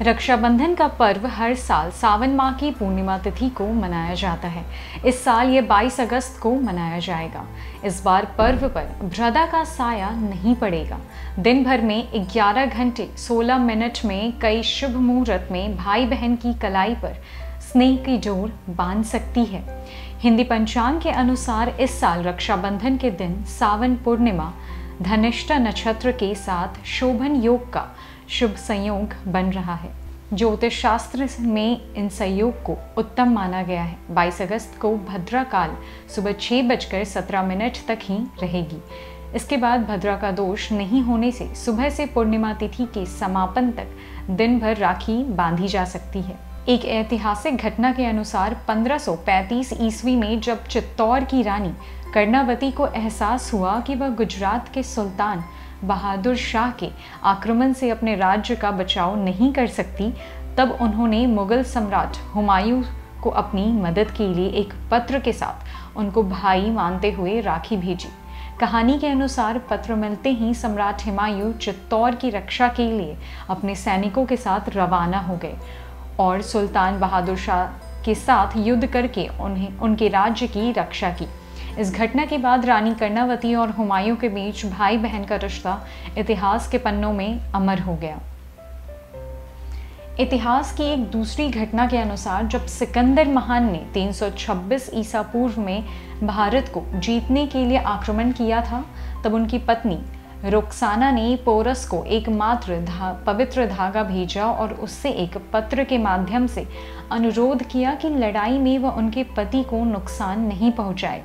रक्षाबंधन का पर्व हर साल सावन माह की पूर्णिमा तिथि को मनाया जाता है। इस साल ये 22 अगस्त को मनाया जाएगा। इस बार पर्व पर भ्रदा का साया नहीं पड़ेगा। दिन भर में 11 घंटे 16 मिनट में कई शुभ मुहूर्त में भाई बहन की कलाई पर स्नेह की डोर बांध सकती है। हिंदी पंचांग के अनुसार इस साल रक्षाबंधन के दिन सावन पूर्णिमा धनिष्ठा नक्षत्र के साथ शोभन योग का शुभ संयोग बन रहा है। ज्योतिष शास्त्र में इन संयोग को उत्तम माना गया है। 22 अगस्त को भद्रा काल सुबह 6:17 तक ही रहेगी। इसके बाद भद्रा का दोष नहीं होने से सुबह से पूर्णिमा तिथि के समापन तक दिन भर राखी बांधी जा सकती है। एक ऐतिहासिक घटना के अनुसार 1535 ईस्वी में जब चित्तौड़ की रानी कर्णावती को एहसास हुआ कि वह गुजरात के सुल्तान बहादुर शाह के आक्रमण से अपने राज्य का बचाव नहीं कर सकती, तब उन्होंने मुगल सम्राट हुमायूं को अपनी मदद के लिए एक पत्र के साथ उनको भाई मानते हुए राखी भेजी। कहानी के अनुसार पत्र मिलते ही सम्राट हुमायूं चित्तौड़ की रक्षा के लिए अपने सैनिकों के साथ रवाना हो गए और सुल्तान बहादुर शाह के साथ युद्ध करके उनके राज्य की रक्षा की। इस घटना के बाद रानी कर्णावती और हुमायूं के बीच भाई बहन का रिश्ता इतिहास के पन्नों में अमर हो गया। इतिहास की एक दूसरी घटना के अनुसार जब सिकंदर महान ने 326 ईसा पूर्व में भारत को जीतने के लिए आक्रमण किया था, तब उनकी पत्नी रुखसाना ने पोरस को एकमात्र पवित्र धागा भेजा और उससे एक पत्र के माध्यम से अनुरोध किया कि लड़ाई में वह उनके पति को नुकसान नहीं पहुंचाए।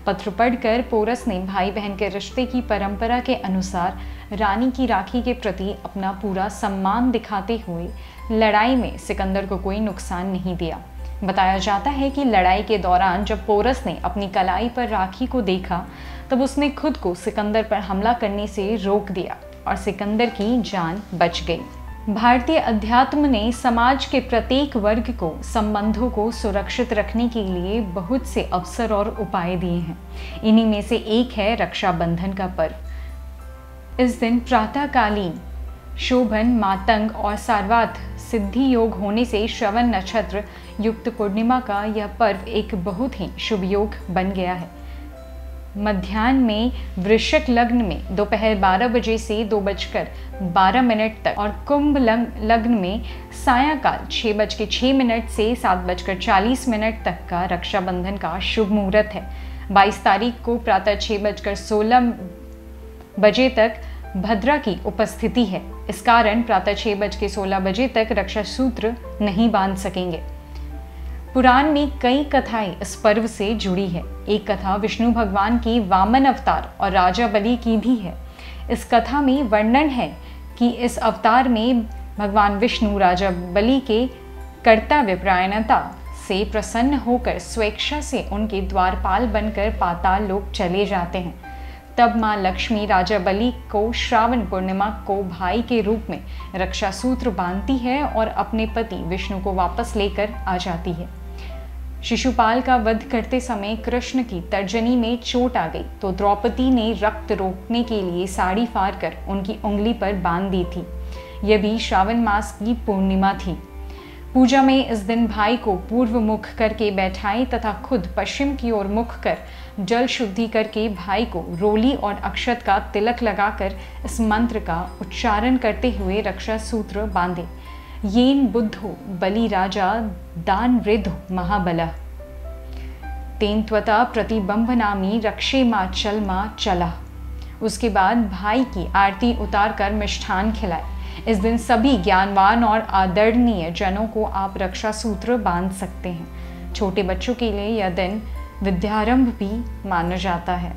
पत्र पढ़कर पोरस ने भाई बहन के रिश्ते की परंपरा के अनुसार रानी की राखी के प्रति अपना पूरा सम्मान दिखाते हुए लड़ाई में सिकंदर को कोई नुकसान नहीं दिया। बताया जाता है कि लड़ाई के दौरान जब पोरस ने अपनी कलाई पर राखी को देखा, तब उसने खुद को सिकंदर पर हमला करने से रोक दिया और सिकंदर की जान बच गई। भारतीय अध्यात्म ने समाज के प्रत्येक वर्ग को संबंधों को सुरक्षित रखने के लिए बहुत से अवसर और उपाय दिए हैं। इन्हीं में से एक है रक्षाबंधन का पर्व। इस दिन प्रातःकालीन शोभन, मातंग और सार्वाथ सिद्धि योग होने से श्रवण नक्षत्र युक्त पूर्णिमा का यह पर्व एक बहुत ही शुभ योग बन गया है। मध्याह्न में वृश्चिक लग्न में दोपहर 12 बजे से 2:12 तक और कुंभ लग्न में सायंकाल 6:06 से 7:40 तक का रक्षाबंधन का शुभ मुहूर्त है। 22 तारीख को प्रातः 6:16 बजे तक भद्रा की उपस्थिति है। इस कारण प्रातः 6:16 तक रक्षा सूत्र नहीं बांध सकेंगे। पुराण में कई कथाएं इस पर्व से जुड़ी है। एक कथा विष्णु भगवान की वामन अवतार और राजा बलि की भी है। इस कथा में वर्णन है कि इस अवतार में भगवान विष्णु राजा बलि के कर्तव्य परायणता से प्रसन्न होकर स्वेच्छा से उनके द्वारपाल बनकर पाताल लोक चले जाते हैं। तब माँ लक्ष्मी राजा बलि को श्रावण पूर्णिमा को भाई के रूप में रक्षा सूत्र बांधती है और अपने पति विष्णु को वापस लेकर आ जाती है। शिशुपाल का वध करते समय कृष्ण की तर्जनी में चोट आ गई तो द्रौपदी ने रक्त रोकने के लिए साड़ी फाड़ कर उनकी उंगली पर बांध दी थी। यह भी श्रावण मास की पूर्णिमा थी। पूजा में इस दिन भाई को पूर्व मुख करके बैठाएं तथा खुद पश्चिम की ओर मुख कर जल शुद्धि करके भाई को रोली और अक्षत का तिलक लगाकर इस मंत्र का उच्चारण करते हुए रक्षा सूत्र बांधे। येन बुद्धो बलि राजा दान वृद्धो महाबलः तेन त्वता प्रतिबंब नामी रक्षे माँ चल माँ चला। उसके बाद भाई की आरती उतार कर मिष्ठान खिलाए। इस दिन सभी ज्ञानवान और आदरणीय जनों को आप रक्षा सूत्र बांध सकते हैं। छोटे बच्चों के लिए यह दिन विद्यारंभ भी माना जाता है।